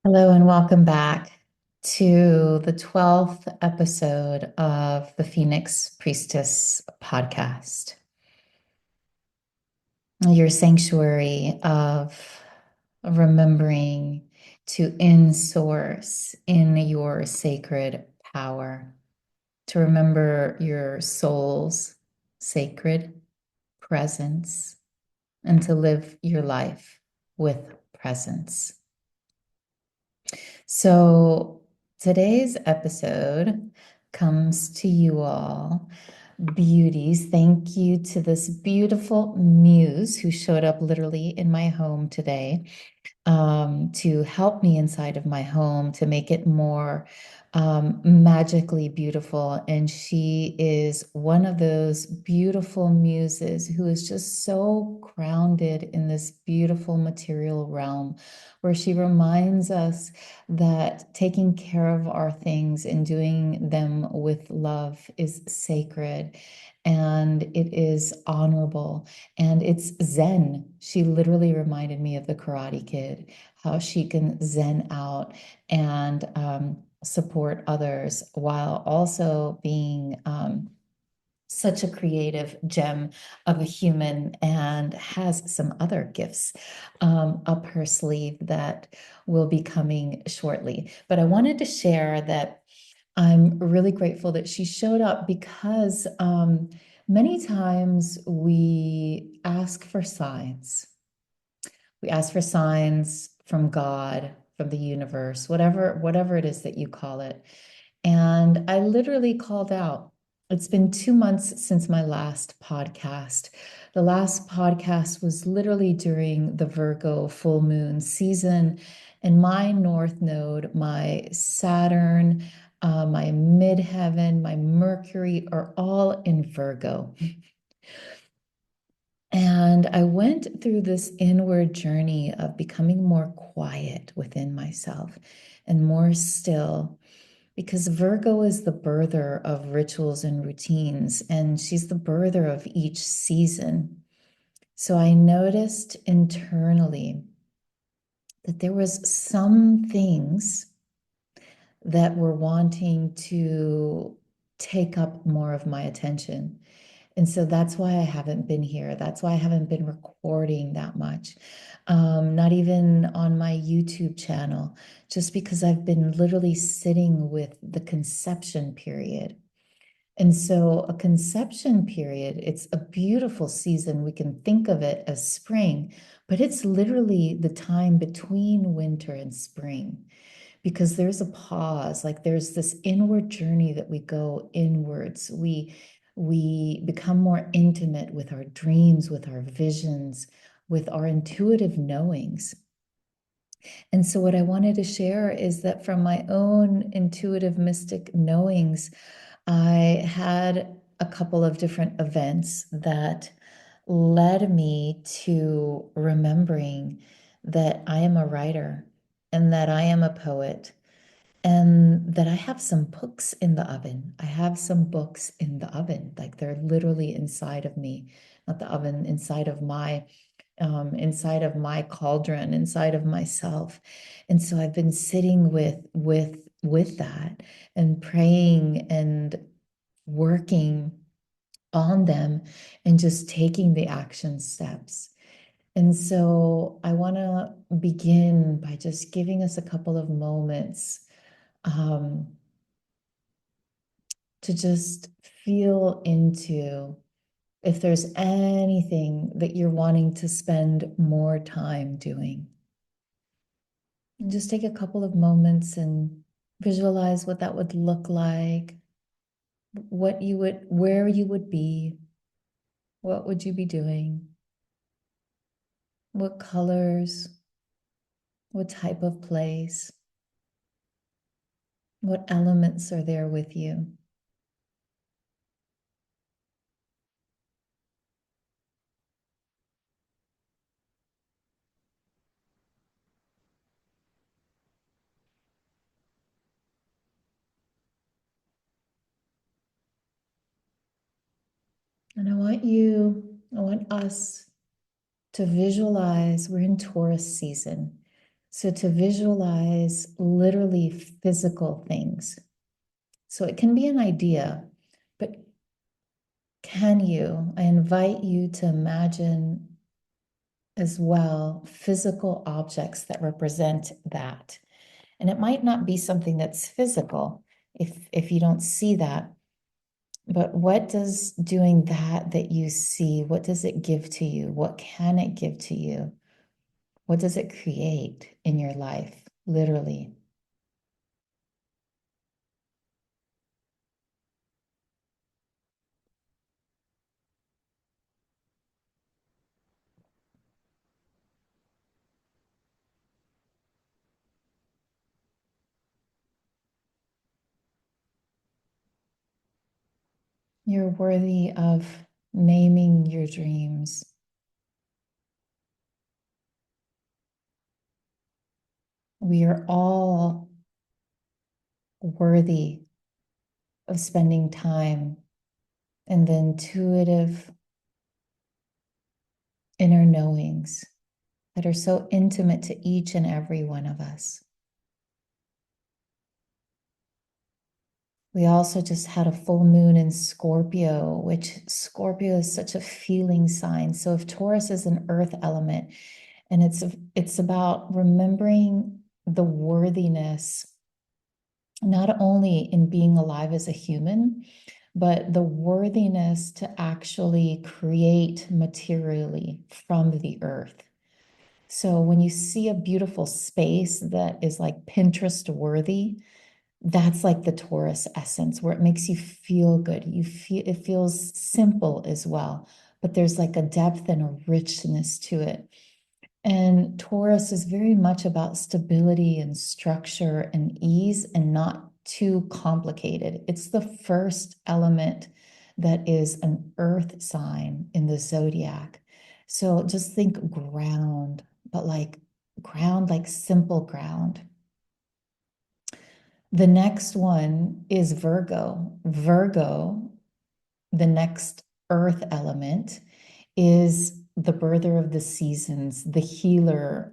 Hello and welcome back to the 12th episode of the Phoenix Priestess podcast, your sanctuary of remembering to in-source in your sacred power, to remember your soul's sacred presence, and to live your life with presence. So today's episode comes to you all, beauties. Thank you to this beautiful muse who showed up literally in my home today to help me inside of my home to make it more magically beautiful. And she is one of those beautiful muses who is just so grounded in this beautiful material realm, where she reminds us that taking care of our things and doing them with love is sacred and it is honorable and it's Zen. She literally reminded me of the Karate Kid, how she can Zen out and support others while also being such a creative gem of a human and has some other gifts up her sleeve that will be coming shortly. But I wanted to share that I'm really grateful that she showed up because many times we ask for signs. We ask for signs from God, from the universe, whatever it is that you call it. And I literally called out. It's been 2 months since my last podcast. The last podcast was literally during the Virgo full moon season, and my North Node, my Saturn, my midheaven, my Mercury are all in Virgo. And I went through this inward journey of becoming more quiet within myself and more still, because Virgo is the birther of rituals and routines, and she's the birther of each season. So I noticed internally that there was some things that were wanting to take up more of my attention. And so that's why I haven't been here. That's why I haven't been recording that much. Not even on my YouTube channel, just because I've been literally sitting with the conception period. And so a conception period, it's a beautiful season. We can think of it as spring, but it's literally the time between winter and spring because there's a pause, like there's this inward journey that we go inwards. We become more intimate with our dreams, with our visions, with our intuitive knowings. And so what I wanted to share is that from my own intuitive mystic knowings, I had a couple of different events that led me to remembering that I am a writer and that I am a poet and that I have some books in the oven. I have some books in the oven, like they're literally inside of me, not the oven, inside of my cauldron, inside of myself. And so I've been sitting with that and praying and working on them and just taking the action steps. And so I want to begin by just giving us a couple of moments um, to just feel into if there's anything that you're wanting to spend more time doing. And just take a couple of moments and visualize what that would look like, where you would be, what would you be doing, what colors, what type of place, what elements are there with you. And I want us to visualize we're in Taurus season. So to visualize literally physical things. So it can be an idea, but I invite you to imagine as well physical objects that represent that. And it might not be something that's physical if you don't see that. But what does doing that you see, what does it give to you? What can it give to you? What does it create in your life, literally? You're worthy of naming your dreams. We are all worthy of spending time in the intuitive inner knowings that are so intimate to each and every one of us. We also just had a full moon in Scorpio, which Scorpio is such a feeling sign. So if Taurus is an earth element, and it's about remembering the worthiness, not only in being alive as a human, but the worthiness to actually create materially from the earth. So when you see a beautiful space that is like Pinterest worthy, that's like the Taurus essence, where it makes you feel good. It feels simple as well, but there's like a depth and a richness to it. And Taurus is very much about stability and structure and ease and not too complicated. It's the first element that is an earth sign in the zodiac. So just think ground, but like ground, like simple ground. The next one is Virgo. Virgo, the next earth element, is the birther of the seasons, the healer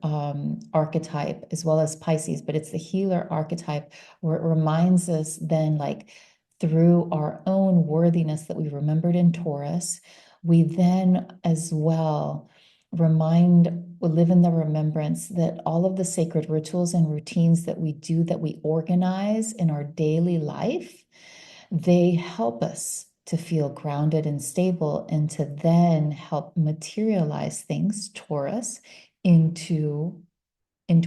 archetype, as well as Pisces, but it's the healer archetype where it reminds us then, like through our own worthiness that we remembered in Taurus, we then as well live in the remembrance that all of the sacred rituals and routines that we do, that we organize in our daily life, they help us to feel grounded and stable and to then help materialize things, Taurus, into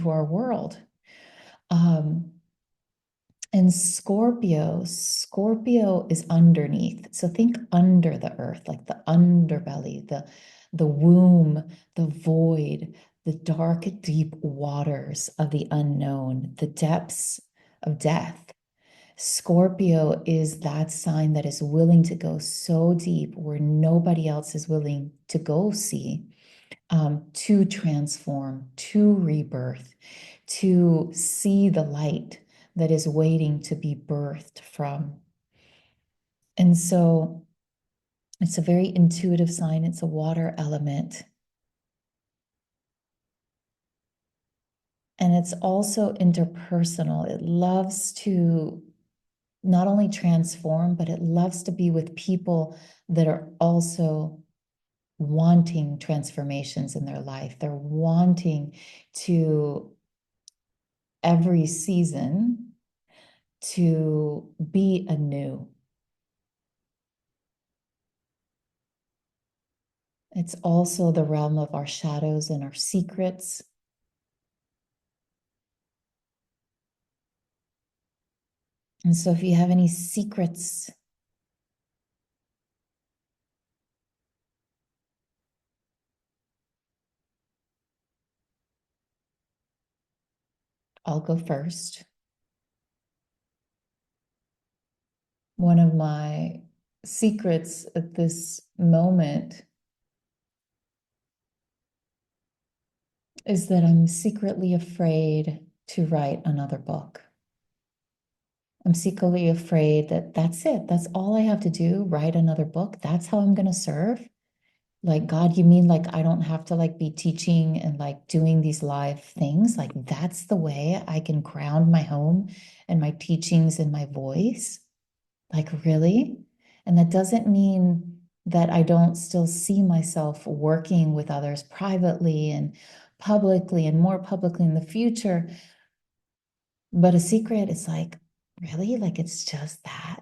our world. And Scorpio is underneath. So think under the earth, like the underbelly, the womb, the void, the dark, deep waters of the unknown, the depths of death. Scorpio is that sign that is willing to go so deep where nobody else is willing to go see, to transform, to rebirth, to see the light that is waiting to be birthed from. And so it's a very intuitive sign. It's a water element. And it's also interpersonal. It loves to not only transform, but it loves to be with people that are also wanting transformations in their life. They're wanting to, every season, to be anew. It's also the realm of our shadows and our secrets. And so if you have any secrets, I'll go first. One of my secrets at this moment is that I'm secretly afraid to write another book. I'm secretly afraid that that's it. That's all I have to do, write another book. That's how I'm going to serve. like, God, you mean like I don't have to like be teaching and like doing these live things? Like that's the way I can ground my home and my teachings and my voice? Like, really? And that doesn't mean that I don't still see myself working with others privately and publicly and more publicly in the future. But a secret is like, really? Like, it's just that.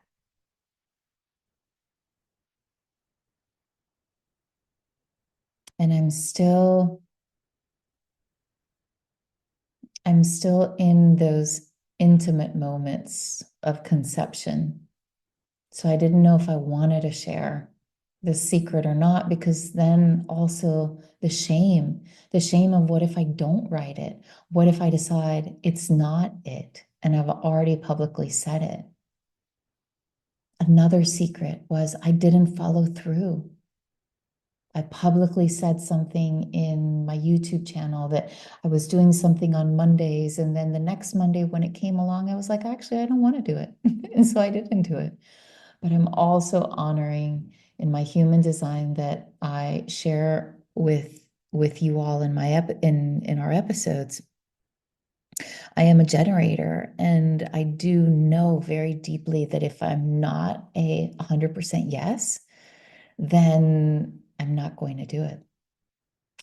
And I'm still in those intimate moments of conception. So I didn't know if I wanted to share the secret or not, because then also the shame of what if I don't write it? What if I decide it's not it? And I've already publicly said it. Another secret was I didn't follow through. I publicly said something in my YouTube channel that I was doing something on Mondays. And then the next Monday, when it came along, I was like, actually, I don't want to do it. And so I didn't do it. But I'm also honoring in my human design that I share with you all in in our episodes. I am a generator, and I do know very deeply that if I'm not a 100% yes, then I'm not going to do it.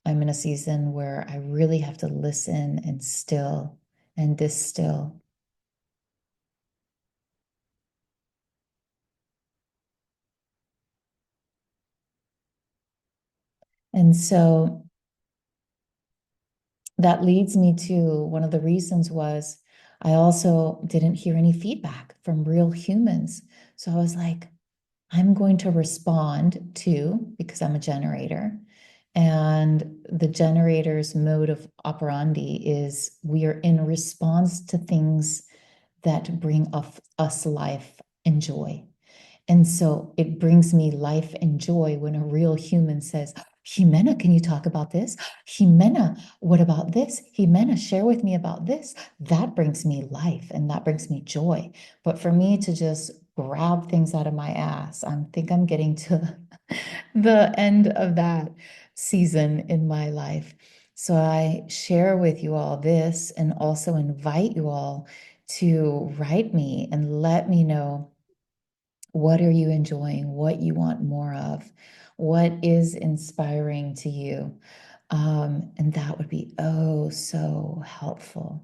I'm in a season where I really have to listen and still and distill. And so that leads me to one of the reasons was I also didn't hear any feedback from real humans. So I was like, I'm going to respond to, because I'm a generator. And the generator's mode of operandi is we are in response to things that bring us life and joy. And so it brings me life and joy when a real human says, Jimena, can you talk about this? Jimena, what about this? Jimena, share with me about this. That brings me life and that brings me joy. But for me to just grab things out of my ass, I think I'm getting to the end of that season in my life. So I share with you all this and also invite you all to write me and let me know, what are you enjoying? What you want more of? What is inspiring to you? And that would be oh so helpful.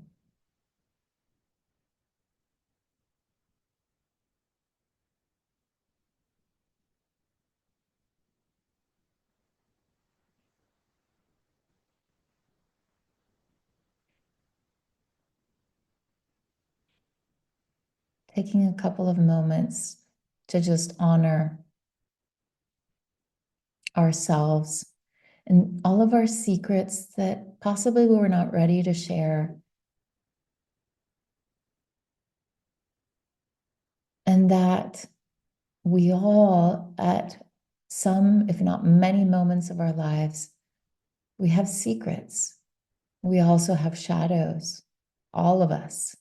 Taking a couple of moments to just honor ourselves and all of our secrets that possibly we were not ready to share. And that we all, at some, if not many moments of our lives, we have secrets. We also have shadows, all of us.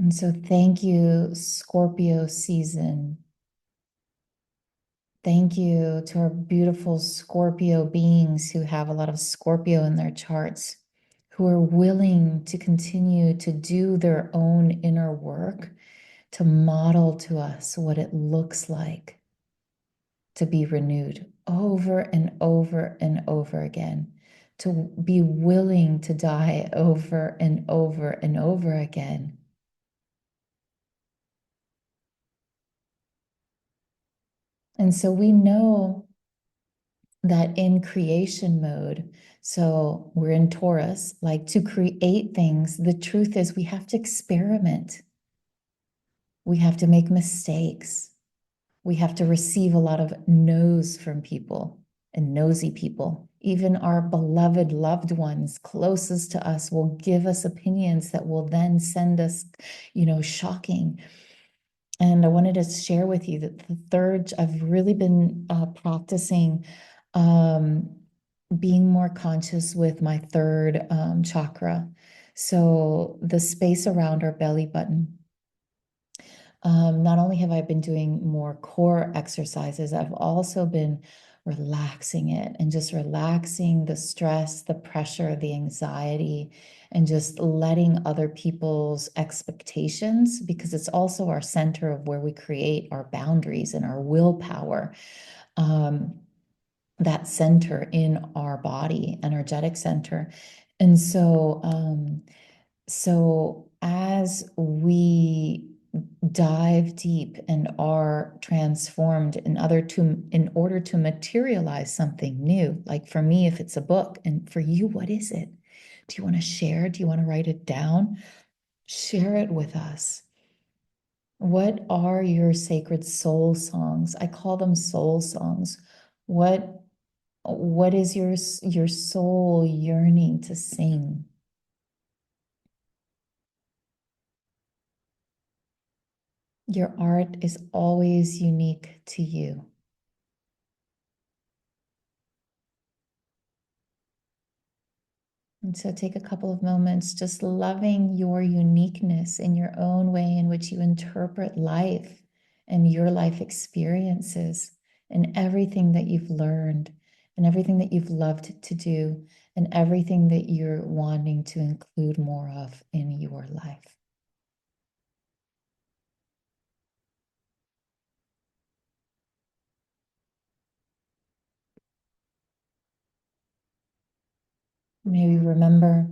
And so, thank you, Scorpio season. Thank you to our beautiful Scorpio beings who have a lot of Scorpio in their charts, who are willing to continue to do their own inner work to model to us what it looks like to be renewed over and over and over again, to be willing to die over and over and over again. And so we know that in creation mode, so we're in Taurus, like to create things, the truth is we have to experiment. We have to make mistakes. We have to receive a lot of no's from people and nosy people. Even our beloved loved ones closest to us will give us opinions that will then send us, shocking. And I wanted to share with you that the third, I've really been practicing being more conscious with my third chakra. So the space around our belly button. Not only have I been doing more core exercises, I've also been relaxing it and just relaxing the stress, the pressure, the anxiety, and just letting other people's expectations, because it's also our center of where we create our boundaries and our willpower. That center in our body, energetic center. And so as we dive deep and are transformed in order to materialize something new, like for me, if it's a book, and for you, what is it? Do you want to share? Do you want to write it down? Share it with us. What are your sacred soul songs? I call them soul songs. What is your soul yearning to sing? Your art is always unique to you. And so take a couple of moments just loving your uniqueness in your own way in which you interpret life and your life experiences and everything that you've learned and everything that you've loved to do and everything that you're wanting to include more of in your life. Maybe remember